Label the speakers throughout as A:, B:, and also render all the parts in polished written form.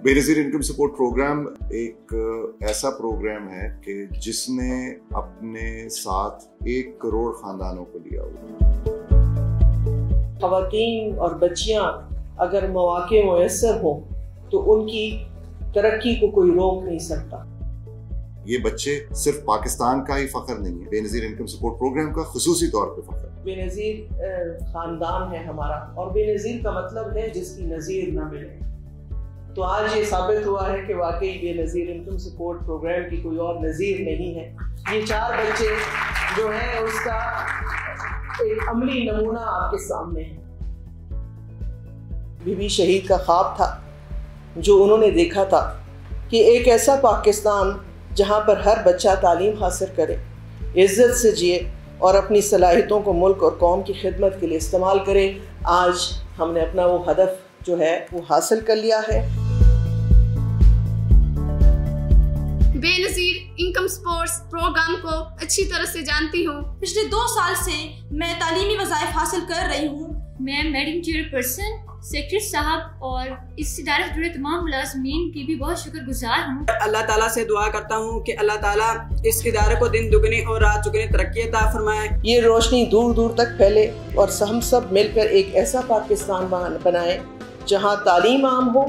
A: Benazir income support programme एक ऐसा programme है कि जिसने अपने साथ 1 करोड़ खानदानों को लिया हुआ।
B: ख़वातीन और बच्चियां अगर मौके मुयस्सर हो तो उनकी तरक्की को कोई रोक नहीं सकता।
A: ये बच्चे सिर्फ पाकिस्तान का ही फख्र नहीं है, बेनज़ीर इनकम सपोर्ट प्रोग्राम का खुसूसी तौर पे फख्र।
B: बेनज़ीर खानदान है हमारा, और बेनज़ीर का मतलब है जिसकी नज़ीर ना मिले। तो आज ये साबित हुआ है कि वाकई बेनज़ीर इनकम सपोर्ट प्रोग्राम की कोई और नज़ीर नहीं है। ये 4 बच्चे जो हैं उसका एक अमली नमूना आपके सामने है। बीबी शहीद का ख्वाब था जो उन्होंने देखा था कि एक ऐसा पाकिस्तान जहां पर हर बच्चा तालीम हासिल करे, इज़्ज़त से जिए और अपनी सलाहियतों को मुल्क और कौम की खिदमत के लिए इस्तेमाल करे। आज हमने अपना वो हदफ जो है वो हासिल कर लिया है।
C: बेनज़ीर इनकम सपोर्ट्स प्रोग्राम को अच्छी तरह से जानती हूँ।
D: पिछले 2 साल से मैं तालीमी वज़ाइफ हासिल कर रही हूँ।
E: मैं मैडम चेयरपर्सन, सेक्रेटरी साहब और इस इदारे से जुड़े तमाम मुलाज़मीन की भी बहुत शुक्रगुजार हूँ।
F: अल्लाह ताला से दुआ करता हूँ कि अल्लाह ताला इस इदारे को दिन दुगनी और रात चुगनी तरक्की अता फरमाए।
B: ये रोशनी दूर दूर तक फैले और हम सब मिलकर एक ऐसा पाकिस्तान बनाएं जहाँ तालीम आम हो,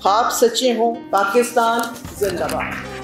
B: ख्वाब सच्चे हों। पाकिस्तान जिंदाबाद।